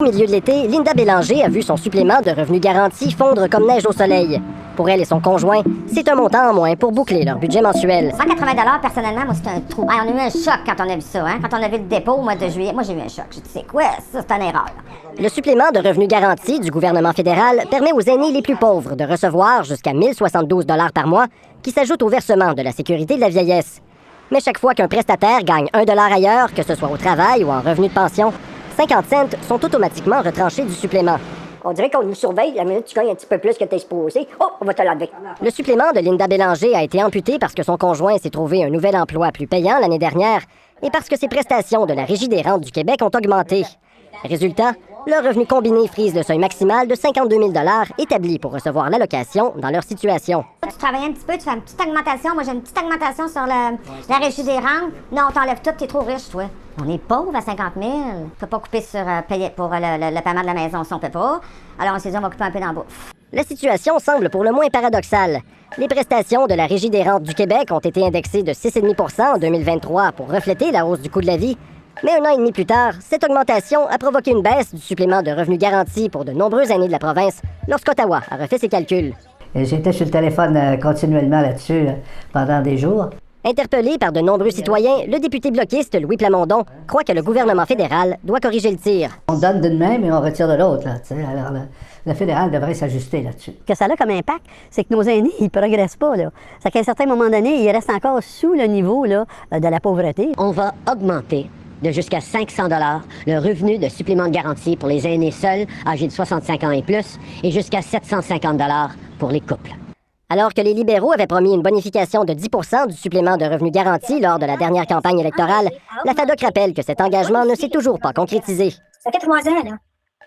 Au milieu de l'été, Linda Bélanger a vu son supplément de revenu garanti fondre comme neige au soleil. Pour elle et son conjoint, c'est un montant en moins pour boucler leur budget mensuel. 180 personnellement, moi, c'est un trou. Hey, on a eu un choc quand on a vu ça, hein? Quand on a vu le dépôt au mois de juillet. Moi, j'ai eu un choc. J'ai dit, c'est quoi ça? C'est une erreur. Le supplément de revenu garanti du gouvernement fédéral permet aux aînés les plus pauvres de recevoir jusqu'à 1072 $ par mois, qui s'ajoutent au versement de la sécurité de la vieillesse. Mais chaque fois qu'un prestataire gagne 1 $ ailleurs, que ce soit au travail ou en revenu de pension, 50 cents sont automatiquement retranchés du supplément. On dirait qu'on nous surveille, la minute tu gagnes un petit peu plus que t'es supposé. Oh, on va te l'enlever. Le supplément de Linda Bélanger a été amputé parce que son conjoint s'est trouvé un nouvel emploi plus payant l'année dernière et parce que ses prestations de la Régie des rentes du Québec ont augmenté. Résultat, leur revenu combiné frise le seuil maximal de 52 000 $ établi pour recevoir l'allocation dans leur situation. Tu travailles un petit peu, tu fais une petite augmentation. Moi, j'ai une petite augmentation sur la Régie des rentes. Non, on t'enlève tout, t'es trop riche, toi. On est pauvre à 50 000. On peut pas couper sur payer pour le paiement de la maison si on peut pas. Alors, on s'est dit, on va couper un peu dans la bouffe. La situation semble pour le moins paradoxale. Les prestations de la Régie des rentes du Québec ont été indexées de 6,5 % en 2023 pour refléter la hausse du coût de la vie. Mais un an et demi plus tard, cette augmentation a provoqué une baisse du supplément de revenu garanti pour de nombreux aînés de la province lorsqu'Ottawa a refait ses calculs. J'étais sur le téléphone continuellement là-dessus pendant des jours. Interpellé par de nombreux citoyens, le député bloquiste Louis Plamondon croit que le gouvernement fédéral doit corriger le tir. On donne d'une main, mais on retire de l'autre. Alors, le fédéral devrait s'ajuster là-dessus. Ce que ça a comme impact, c'est que nos aînés, ils ne progressent pas. C'est qu'à un certain moment donné, ils restent encore sous le niveau là, de la pauvreté. On va augmenter de jusqu'à 500 $ le revenu de supplément de garantie pour les aînés seuls, âgés de 65 ans et plus, et jusqu'à 750 $ pour les couples. Alors que les libéraux avaient promis une bonification de 10 % du supplément de revenu garanti lors de la dernière campagne électorale, la FADOC rappelle que cet engagement ne s'est toujours pas concrétisé. Ça fait 3 ans, là.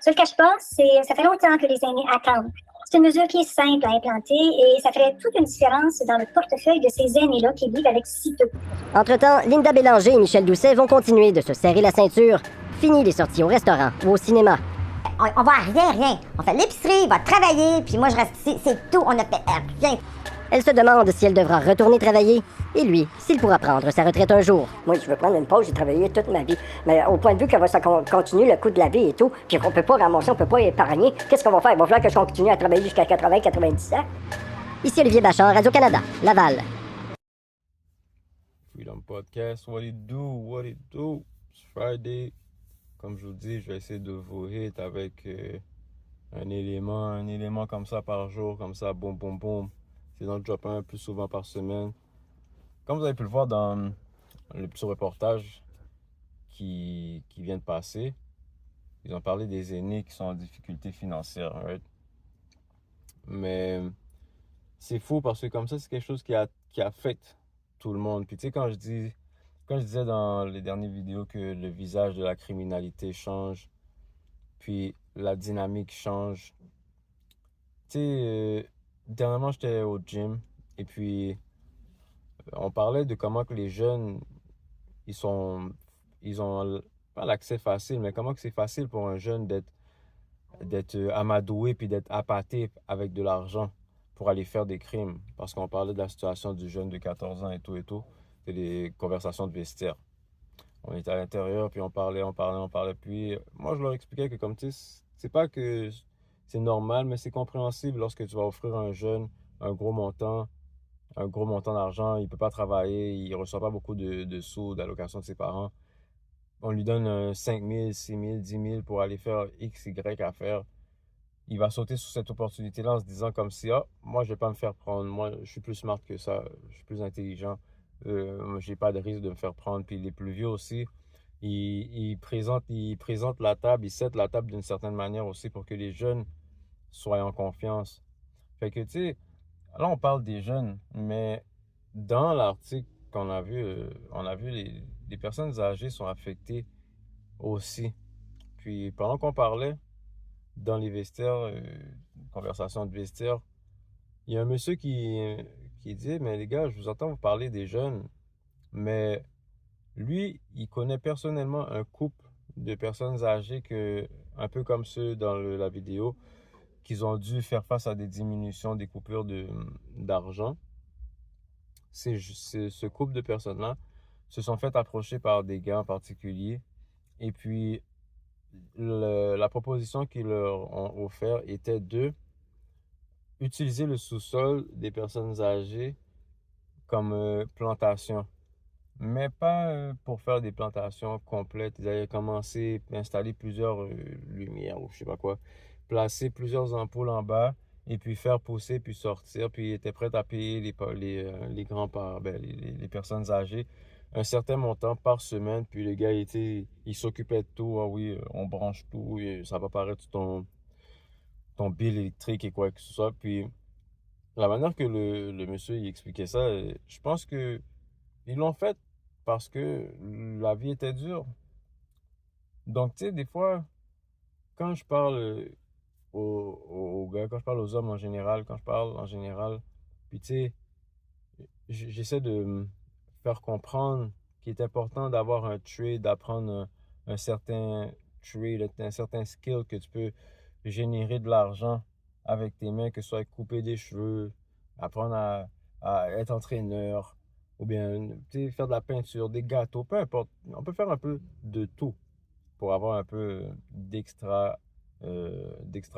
Je le cache pas, ça fait longtemps que les aînés attendent. C'est une mesure qui est simple à implanter et ça ferait toute une différence dans le portefeuille de ces aînés-là qui vivent avec si peu. Entre-temps, Linda Bélanger et Michel Doucet vont continuer de se serrer la ceinture. Fini les sorties au restaurant ou au cinéma. On va à rien. On fait l'épicerie, on va travailler, puis moi, je reste ici. C'est tout, on ne fait rien. Elle se demande si elle devra retourner travailler et lui, s'il pourra prendre sa retraite un jour. Moi, je veux prendre une pause, j'ai travaillé toute ma vie. Mais au point de vue que ça continue le coût de la vie et tout, puis qu'on peut pas ramasser, on peut pas épargner, qu'est-ce qu'on va faire? Il va falloir que je continue à travailler jusqu'à 80-90 ans. Ici Olivier Bachand, Radio-Canada, Laval. Freedom Podcast, what it do? It's Friday. Comme je vous dis, je vais essayer de vous hit avec un élément comme ça par jour, comme ça, boum, boum, boum. C'est dans le drop un plus souvent par semaine. Comme vous avez pu le voir dans le petit reportage qui vient de passer, ils ont parlé des aînés qui sont en difficulté financière, right? Mais c'est fou parce que comme ça, c'est quelque chose qui affecte tout le monde. Puis tu sais, quand je disais dans les dernières vidéos que le visage de la criminalité change, puis la dynamique change. Tu sais, dernièrement, j'étais au gym et puis on parlait de comment que les jeunes, ils ont pas l'accès facile, mais comment que c'est facile pour un jeune d'être amadoué puis d'être appâté avec de l'argent pour aller faire des crimes. Parce qu'on parlait de la situation du jeune de 14 ans et tout. C'est des conversations de vestiaire. On était à l'intérieur, puis on parlait. Puis moi, je leur expliquais que comme tu sais, c'est pas que c'est normal, mais c'est compréhensible lorsque tu vas offrir à un jeune un gros montant d'argent. Il peut pas travailler, il reçoit pas beaucoup de sous, d'allocation de ses parents. On lui donne 5 000, 6 000, 10 000 pour aller faire X, Y à faire. Il va sauter sur cette opportunité-là en se disant comme si, moi, je vais pas me faire prendre. Moi, je suis plus smart que ça. Je suis plus intelligent. J'ai pas de risque de me faire prendre. Puis les plus vieux aussi, ils présentent la table, ils settent la table d'une certaine manière aussi pour que les jeunes soient en confiance. Fait que, tu sais, là, on parle des jeunes, mais dans l'article qu'on a vu, on a vu les personnes âgées sont affectées aussi. Puis pendant qu'on parlait dans les vestiaires, conversation de vestiaire, il y a un monsieur qui dit, mais les gars, je vous entends vous parler des jeunes, mais lui, il connaît personnellement un couple de personnes âgées un peu comme ceux dans la vidéo, qu'ils ont dû faire face à des diminutions, des coupures d'argent. Ce couple de personnes-là se sont fait approcher par des gars en particulier. Et puis, la proposition qu'ils leur ont offert était de utiliser le sous-sol des personnes âgées comme plantation. Mais pas pour faire des plantations complètes. Ils avaient commencé à installer plusieurs lumières ou je sais pas quoi. Placer plusieurs ampoules en bas et puis faire pousser puis sortir. Puis ils étaient prêts à payer les grands-parents, les personnes âgées un certain montant par semaine. Puis le gars, il s'occupait de tout. Ah oui, on branche tout. Et ça va paraître ton bill électrique et quoi que ce soit. Puis la manière que le monsieur il expliquait ça, je pense que ils l'ont fait parce que la vie était dure. Donc, tu sais, des fois, quand je parle aux gars, quand je parle aux hommes en général, quand je parle en général, puis tu sais, j'essaie de me faire comprendre qu'il est important d'avoir un trade, d'apprendre un certain trade, un certain skill que tu peux générer de l'argent avec tes mains, que ce soit couper des cheveux, apprendre à être entraîneur, ou bien tu sais, faire de la peinture, des gâteaux, peu importe. On peut faire un peu de tout pour avoir un peu d'extra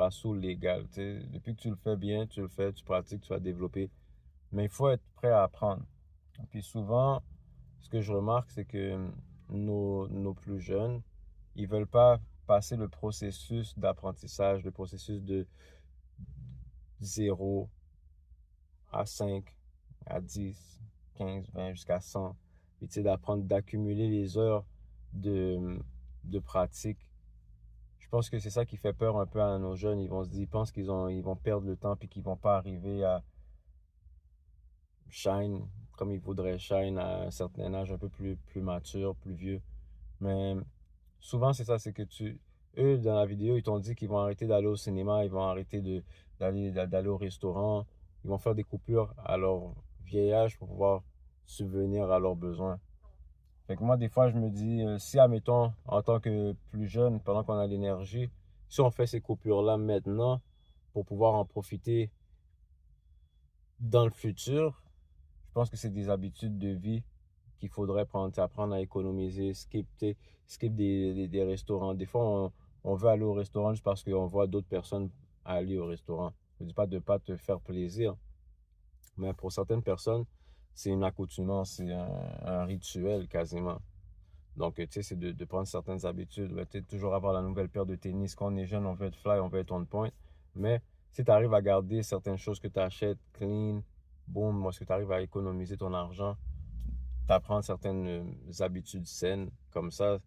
sous légal. Tu sais. Depuis que tu le fais bien, tu le fais, tu pratiques, tu vas développer. Mais il faut être prêt à apprendre. Puis souvent, ce que je remarque, c'est que nos plus jeunes, ils veulent pas passer le processus d'apprentissage, le processus de 0 à 5, à 10, 15, 20, jusqu'à 100. Puis tu sais, d'apprendre, d'accumuler les heures de pratique. Je pense que c'est ça qui fait peur un peu à nos jeunes. Ils vont se dire, ils pensent ils vont perdre le temps puis qu'ils vont pas arriver à shine comme ils voudraient shine à un certain âge un peu plus mature, plus vieux. Mais souvent, c'est ça, c'est que eux, dans la vidéo, ils t'ont dit qu'ils vont arrêter d'aller au cinéma, ils vont arrêter d'aller au restaurant, ils vont faire des coupures à leur vieil âge pour pouvoir subvenir à leurs besoins. Fait que moi, des fois, je me dis, si, admettons, en tant que plus jeune, pendant qu'on a l'énergie, si on fait ces coupures-là maintenant, pour pouvoir en profiter dans le futur, je pense que c'est des habitudes de vie qu'il faudrait prendre, apprendre à économiser, skip des restaurants. Des fois, on veut aller au restaurant juste parce qu'on voit d'autres personnes aller au restaurant. Je ne dis pas de ne pas te faire plaisir, mais pour certaines personnes, c'est une accoutumance, c'est un rituel quasiment. Donc, tu sais, c'est de prendre certaines habitudes. Peut-être toujours avoir la nouvelle paire de tennis. Quand on est jeune, on veut être fly, on veut être on point. Mais si tu arrives à garder certaines choses que tu achètes clean, boom, moi, si tu arrives à économiser ton argent, t'apprendre certaines habitudes saines, comme ça,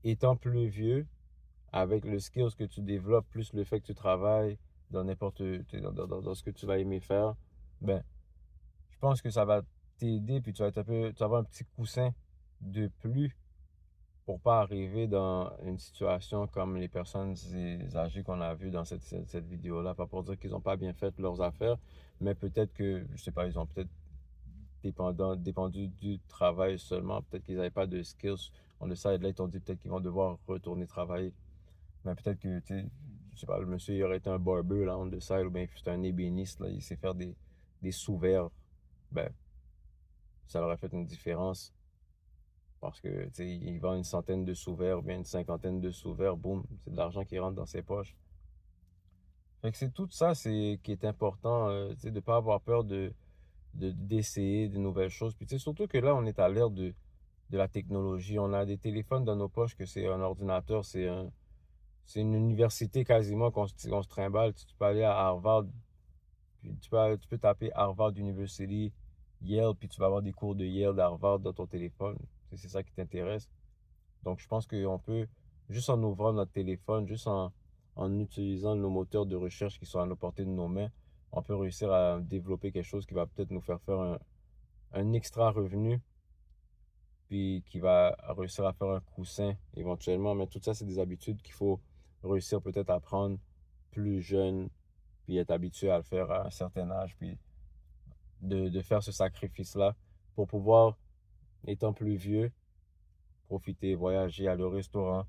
étant plus vieux, avec le skills que tu développes, plus le fait que tu travailles dans dans ce que tu vas aimer faire, ben, je pense que ça va t'aider, puis tu vas tu vas avoir un petit coussin de plus pour pas arriver dans une situation comme les personnes âgées qu'on a vues dans cette vidéo-là. Pas pour dire qu'ils n'ont pas bien fait leurs affaires, mais peut-être que, je sais pas, ils ont peut-être dépendu du travail seulement. Peut-être qu'ils n'avaient pas de skills. On le sait, là, ils t'ont dit peut-être qu'ils vont devoir retourner travailler. Mais peut-être que, tu sais, je sais pas, le monsieur, il aurait été un barber, là, on le sait, ou bien c'est un ébéniste, là, il sait faire des sous-verres. Ben, ça aurait fait une différence. Parce que, tu sais, il vend une centaine de sous-verres, ou bien une cinquantaine de sous-verres, boum, c'est de l'argent qui rentre dans ses poches. Fait que c'est tout ça qui est important, tu sais, de pas avoir peur d'essayer de nouvelles choses. Puis, tu sais, surtout que là, on est à l'ère de la technologie. On a des téléphones dans nos poches que c'est un ordinateur, c'est une université quasiment qu'on se trimballe. Tu peux aller à Harvard, puis tu peux taper Harvard University, Yale, puis tu vas avoir des cours de Yale, d'Harvard dans ton téléphone. C'est ça qui t'intéresse. Donc, je pense qu'on peut, juste en ouvrant notre téléphone, juste en utilisant nos moteurs de recherche qui sont à la portée de nos mains, on peut réussir à développer quelque chose qui va peut-être nous faire un extra revenu, puis qui va réussir à faire un coussin éventuellement. Mais tout ça, c'est des habitudes qu'il faut réussir peut-être à prendre plus jeune, puis être habitué à le faire à un certain âge, puis de faire ce sacrifice-là pour pouvoir, étant plus vieux, profiter, voyager, aller au restaurant,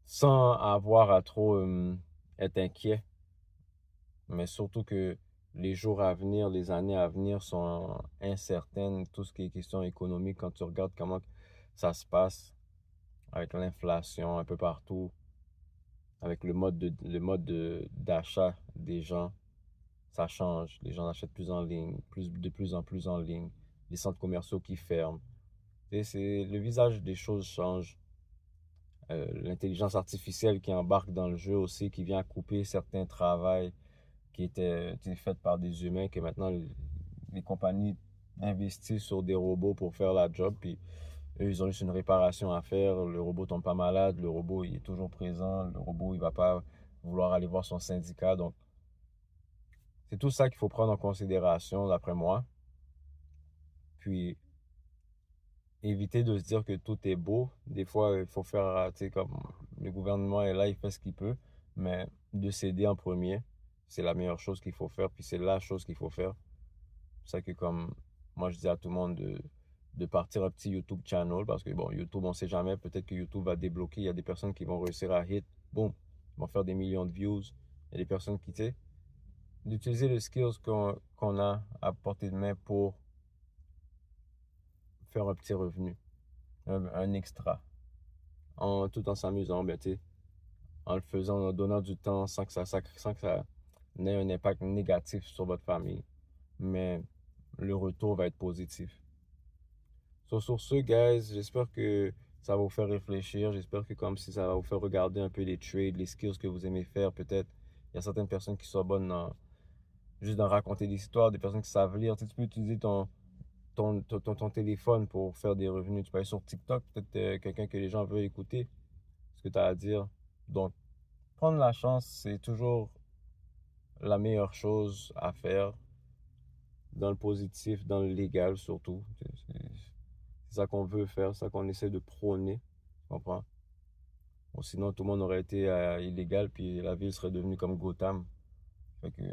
sans avoir à trop être inquiet. Mais surtout que les jours à venir, les années à venir sont incertaines. Tout ce qui est question économique, quand tu regardes comment ça se passe, avec l'inflation un peu partout, avec le mode d'achat des gens, ça change. Les gens achètent plus en ligne, de plus en plus en ligne. Les centres commerciaux qui ferment. Le visage des choses change. L'intelligence artificielle qui embarque dans le jeu aussi, qui vient couper certains travails qui étaient faits par des humains, que maintenant les compagnies investissent sur des robots pour faire la job, puis eux, ils ont juste une réparation à faire, le robot tombe pas malade, le robot il est toujours présent, le robot il va pas vouloir aller voir son syndicat, donc c'est tout ça qu'il faut prendre en considération d'après moi. Puis éviter de se dire que tout est beau. Des fois, il faut faire, tu sais, comme le gouvernement est là, il fait ce qu'il peut, mais de s'aider en premier, c'est la meilleure chose qu'il faut faire, puis c'est la chose qu'il faut faire. C'est ça que comme moi je dis à tout le monde de partir un petit YouTube channel, parce que bon, YouTube, on sait jamais, peut-être que YouTube va débloquer, il y a des personnes qui vont réussir à hit, boum, ils vont faire des millions de views. Il y a des personnes qui, tu sais, d'utiliser les skills qu'on a à portée de main pour faire un petit revenu, un extra, tout en s'amusant, ben, tu sais, en le faisant, en donnant du temps sans que sans que ça n'ait un impact négatif sur votre famille. Mais le retour va être positif. Sur ce, guys, j'espère que ça va vous faire réfléchir. J'espère que comme si ça va vous faire regarder un peu les trades, les skills que vous aimez faire. Peut-être, il y a certaines personnes qui sont bonnes juste dans raconter des histoires, des personnes qui savent lire. Tu sais, tu peux utiliser ton téléphone pour faire des revenus. Tu peux aller sur TikTok, peut-être quelqu'un que les gens veulent écouter, ce que tu as à dire. Donc, prendre la chance, c'est toujours la meilleure chose à faire, dans le positif, dans le légal surtout. C'est ça qu'on veut faire, c'est ça qu'on essaie de prôner, tu comprends? Bon, sinon, tout le monde aurait été illégal, puis la ville serait devenue comme Gotham. Fait que,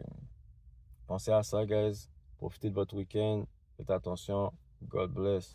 pensez à ça, guys. Profitez de votre week-end. Faites attention. God bless.